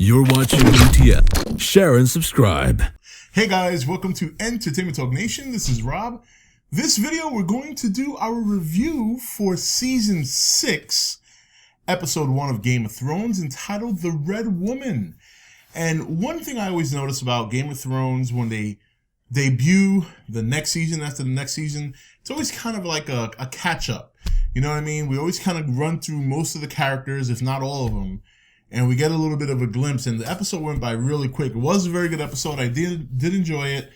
You're watching E.T.N. Share and subscribe. Hey guys, welcome to Entertainment Talk Nation. This is Rob. This video, we're going to do our review for Season 6, Episode 1 of Game of Thrones, entitled The Red Woman. And one thing I always notice about Game of Thrones, when they debut the next season after the next season, it's always kind of like a catch-up. You know what I mean? We always kind of run through most of the characters, if not all of them, and we get a little bit of a glimpse. And the episode went by really quick. It was a very good episode. I did enjoy it.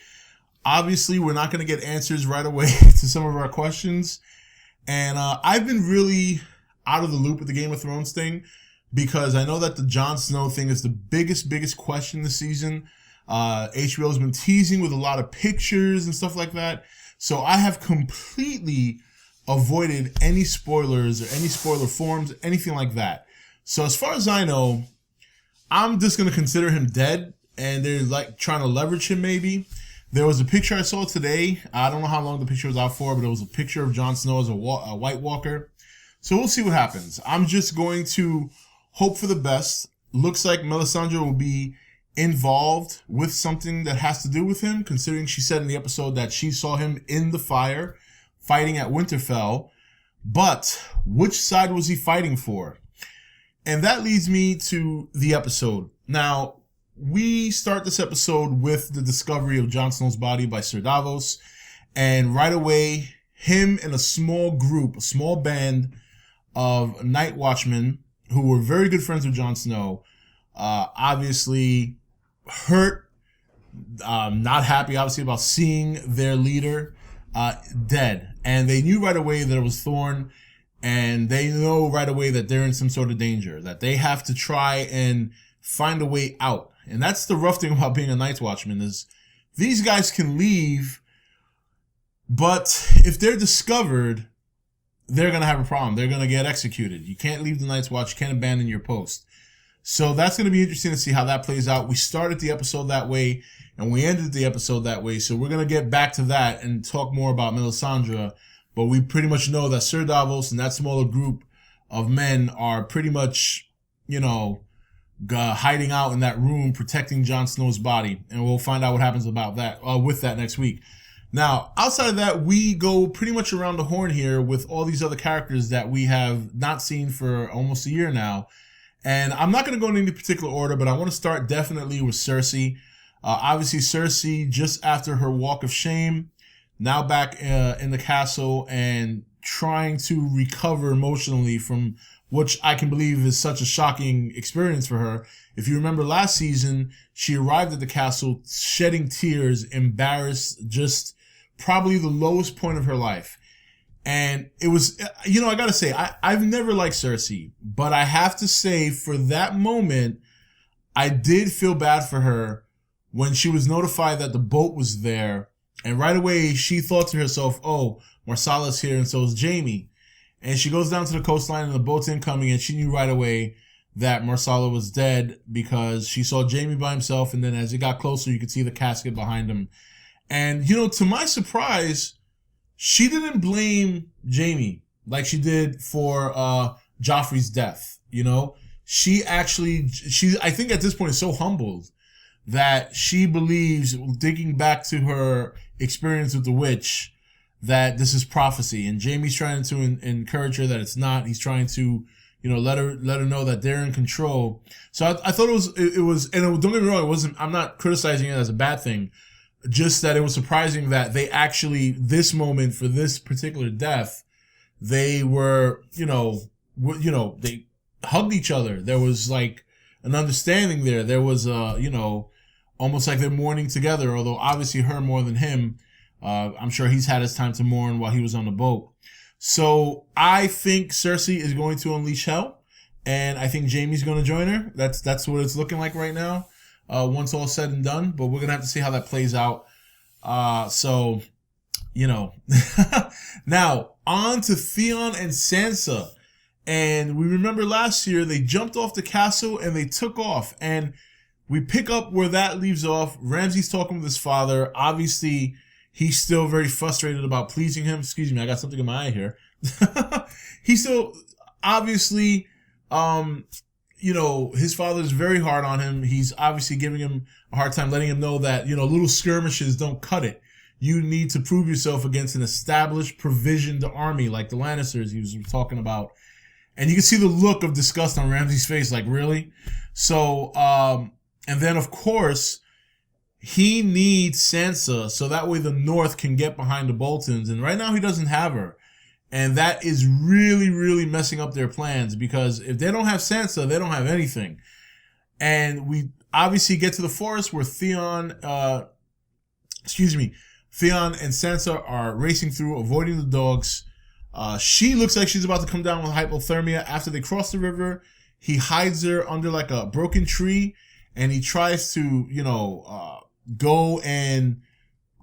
Obviously, we're not going to get answers right away to some of our questions. And I've been really out of the loop with the Game of Thrones thing because I know that the Jon Snow thing is the biggest question this season. HBO has been teasing with a lot of pictures and stuff like that. So I have completely avoided any spoilers or any spoiler forms, anything like that. So as far as I know, I'm just going to consider him dead, and they're like trying to leverage him maybe. There was a picture I saw today. I don't know how long the picture was out for, but it was a picture of Jon Snow as a White Walker. So we'll see what happens. I'm just going to hope for the best. Looks like Melisandre will be involved with something that has to do with him, considering she said in the episode that she saw him in the fire fighting at Winterfell. But which side was he fighting for? And that leads me to the episode. Now, we start this episode with the discovery of Jon Snow's body by Sir Davos. And right away, him and a small group, a small band of night watchmen who were very good friends with Jon Snow, obviously hurt, not happy, obviously, about seeing their leader dead. And they knew right away that it was Thorne. And they know right away that they're in some sort of danger, that they have to try and find a way out. And that's the rough thing about being a Night's Watchman, is these guys can leave, but if they're discovered, they're going to have a problem. They're going to get executed. You can't leave the Night's Watch. You can't abandon your post. So that's going to be interesting to see how that plays out. We started the episode that way, and we ended the episode that way. So we're going to get back to that and talk more about Melisandre. But we pretty much know that Sir Davos and that smaller group of men are pretty much, hiding out in that room, protecting Jon Snow's body. And we'll find out what happens about that, with that next week. Now, outside of that, we go pretty much around the horn here with all these other characters that we have not seen for almost a year now. And I'm not going to go in any particular order, but I want to start definitely with Cersei. Obviously, Cersei, just after her walk of shame, now back in the castle and trying to recover emotionally from which I can believe is such a shocking experience for her. If you remember last season, she arrived at the castle shedding tears, embarrassed, just probably the lowest point of her life. And it was, I gotta say, I've never liked Cersei, but I have to say for that moment, I did feel bad for her when she was notified that the boat was there. And right away, she thought to herself, oh, Marsalla's here and so is Jaime. And she goes down to the coastline and the boat's incoming, and she knew right away that Marsala was dead because she saw Jaime by himself, and then as it got closer, you could see the casket behind him. And, to my surprise, she didn't blame Jaime like she did for Joffrey's death, She I think at this point is so humbled that she believes, digging back to her experience with the witch, that this is prophecy. And Jaime's trying to encourage her that it's not. He's trying to, let her know that they're in control. So I thought it was, and don't get me wrong, I'm not criticizing it as a bad thing. Just that it was surprising that they actually, this moment for this particular death, they were, they hugged each other. There was like an understanding there. There was, almost like they're mourning together, although obviously her more than him. I'm sure he's had his time to mourn while he was on the boat. So I think Cersei is going to unleash hell, and I think Jaime's going to join her. That's what it's looking like right now, once all said and done. But we're going to have to see how that plays out. Now, on to Theon and Sansa. And we remember last year they jumped off the castle and they took off. And we pick up where that leaves off. Ramsay's talking with his father. Obviously, he's still very frustrated about pleasing him. Excuse me, I got something in my eye here. He's still obviously his father is very hard on him. He's obviously giving him a hard time, letting him know that, little skirmishes don't cut it. You need to prove yourself against an established, provisioned army like the Lannisters he was talking about. And you can see the look of disgust on Ramsay's face, like, really? So, and then, of course, he needs Sansa so that way the North can get behind the Boltons. And right now he doesn't have her. And that is really, really messing up their plans, because if they don't have Sansa, they don't have anything. And we obviously get to the forest where Theon and Sansa are racing through, avoiding the dogs. She looks like she's about to come down with hypothermia. After they cross the river, he hides her under like a broken tree, and he tries to, go and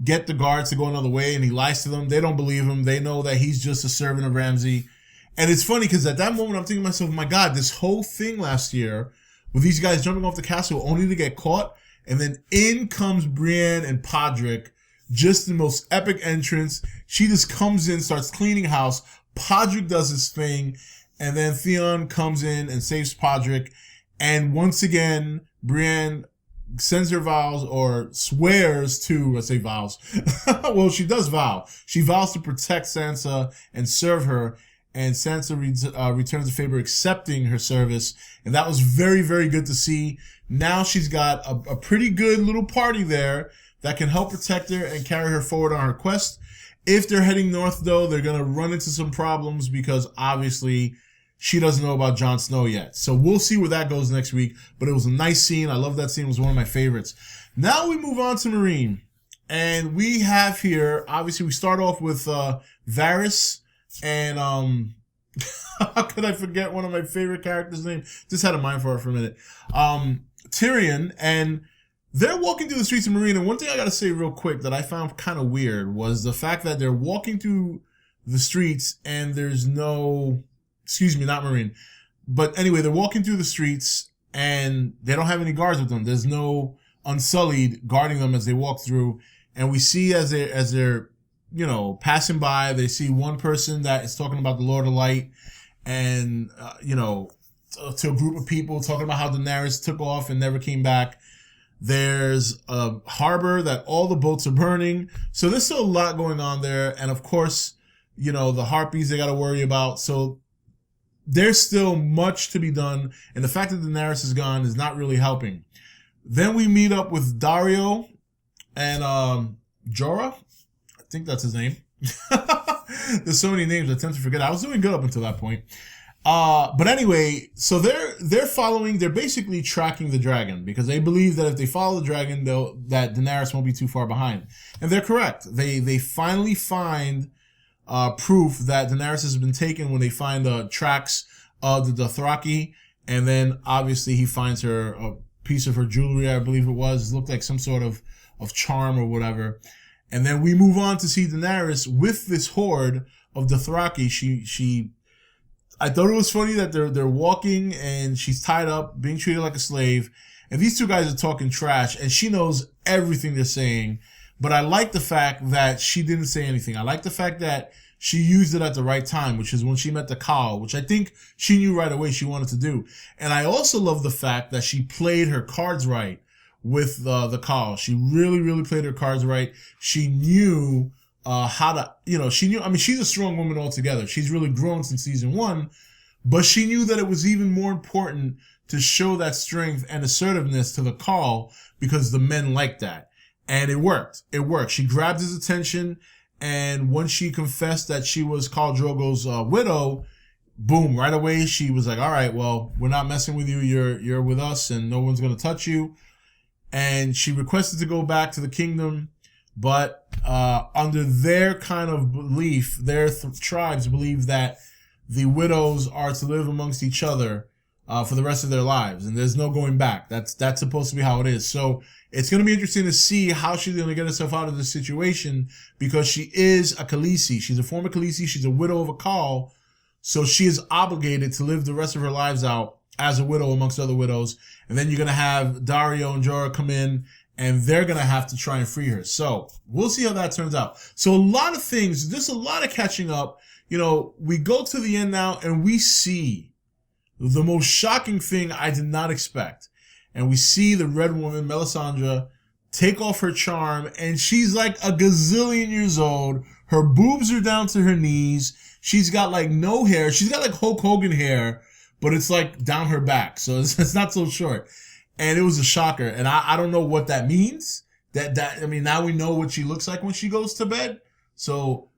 get the guards to go another way, and he lies to them. They don't believe him. They know that he's just a servant of Ramsay. And it's funny because at that moment I'm thinking to myself, my God, this whole thing last year with these guys jumping off the castle only to get caught, and then in comes Brienne and Podrick. Just the most epic entrance. She just comes in, starts cleaning house. Podrick does his thing, and then Theon comes in and saves Podrick. And once again, Brienne sends her vows, or swears to, let's say vows. Well, she does vow. She vows to protect Sansa and serve her. And Sansa returns the favor, accepting her service. And that was very, very good to see. Now she's got a pretty good little party there that can help protect her and carry her forward on her quest. If they're heading north, though, they're going to run into some problems because obviously she doesn't know about Jon Snow yet. So we'll see where that goes next week. But it was a nice scene. I love that scene. It was one of my favorites. Now we move on to Meereen. And we have here, obviously we start off with Varys and how could I forget one of my favorite characters' name? Just had a mind for it for a minute. Tyrion, and they're walking through the streets of Meereen, and one thing I gotta say real quick that I found kind of weird was the fact that they're walking through the streets and there's no, not Meereen, but anyway, they're walking through the streets and they don't have any guards with them. There's no Unsullied guarding them as they walk through, and we see as they're passing by, they see one person that is talking about the Lord of Light, and to a group of people talking about how Daenerys took off and never came back. There's a harbor that all the boats are burning. So there's still a lot going on there. And of course, the harpies they got to worry about. So there's still much to be done. And the fact that Daenerys is gone is not really helping. Then we meet up with Dario and Jorah. I think that's his name. There's so many names I tend to forget. I was doing good up until that point. But anyway, so they're basically tracking the dragon because they believe that if they follow the dragon, that Daenerys won't be too far behind. And they're correct. They finally find proof that Daenerys has been taken when they find the tracks of the Dothraki, and then obviously he finds her a piece of her jewelry, I believe it was. It looked like some sort of charm or whatever. And then we move on to see Daenerys with this horde of Dothraki. I thought it was funny that they're walking and she's tied up, being treated like a slave, and these two guys are talking trash, and she knows everything they're saying. But I like the fact that she didn't say anything. I like the fact that she used it at the right time, which is when she met the Khal, which I think she knew right away she wanted to do. And I also love the fact that she played her cards right with the Khal. She really, really played her cards right. She knew how to, she knew, she's a strong woman altogether. She's really grown since season 1, but she knew that it was even more important to show that strength and assertiveness to the Khal because the men liked that. And it worked. It worked. She grabbed his attention, and once she confessed that she was Khal Drogo's widow, boom, right away she was like, all right, well, we're not messing with you. You're with us and no one's going to touch you. And she requested to go back to the kingdom. But under their kind of belief, their tribes believe that the widows are to live amongst each other for the rest of their lives, and there's no going back. That's supposed to be how it is. So it's going to be interesting to see how she's going to get herself out of this situation, because she is a Khaleesi. She's a former Khaleesi. She's a widow of a Khal, so she is obligated to live the rest of her lives out as a widow amongst other widows. And then you're going to have Dario and Jorah come in, and they're going to have to try and free her. So we'll see how that turns out. So a lot of things, there's a lot of catching up. We go to the end now and we see the most shocking thing I did not expect. And we see the Red Woman, Melisandre, take off her charm, and she's like a gazillion years old. Her boobs are down to her knees. She's got like no hair. She's got like Hulk Hogan hair, but it's like down her back, so it's not so short. And it was a shocker, and I don't know what that means. I mean, now we know what she looks like when she goes to bed. So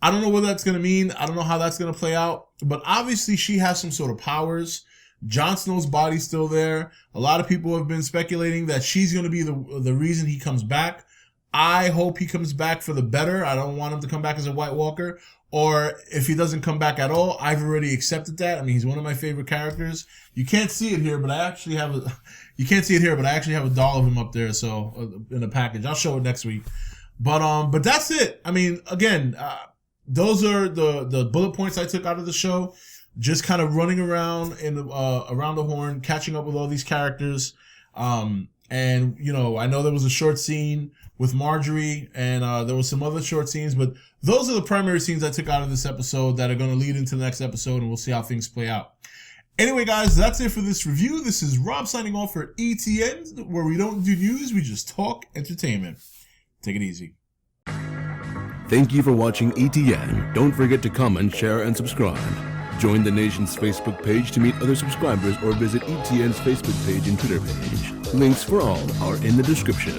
I don't know what that's going to mean. I don't know how that's going to play out. But obviously she has some sort of powers. Jon Snow's body's still there. A lot of people have been speculating that she's going to be the reason he comes back. I hope he comes back for the better. I don't want him to come back as a White Walker. Or if he doesn't come back at all, I've already accepted that. I mean, he's one of my favorite characters. You can't see it here, but I actually have a doll of him up there, so in a package. I'll show it next week. But that's it. I mean, again, those are the bullet points I took out of the show. Just kind of running around around the horn, catching up with all these characters. And you know, I know there was a short scene with Marjorie, and there was some other short scenes, but those are the primary scenes I took out of this episode that are going to lead into the next episode, and we'll see how things play out. Anyway, guys, that's it for this review. This is Rob signing off for E.T.N, where we don't do news, we just talk entertainment. Take it easy. Thank you for watching E.T.N. Don't forget to comment, share, and subscribe. Join the nation's Facebook page to meet other subscribers or visit E.T.N's Facebook page and Twitter page. Links for all are in the description.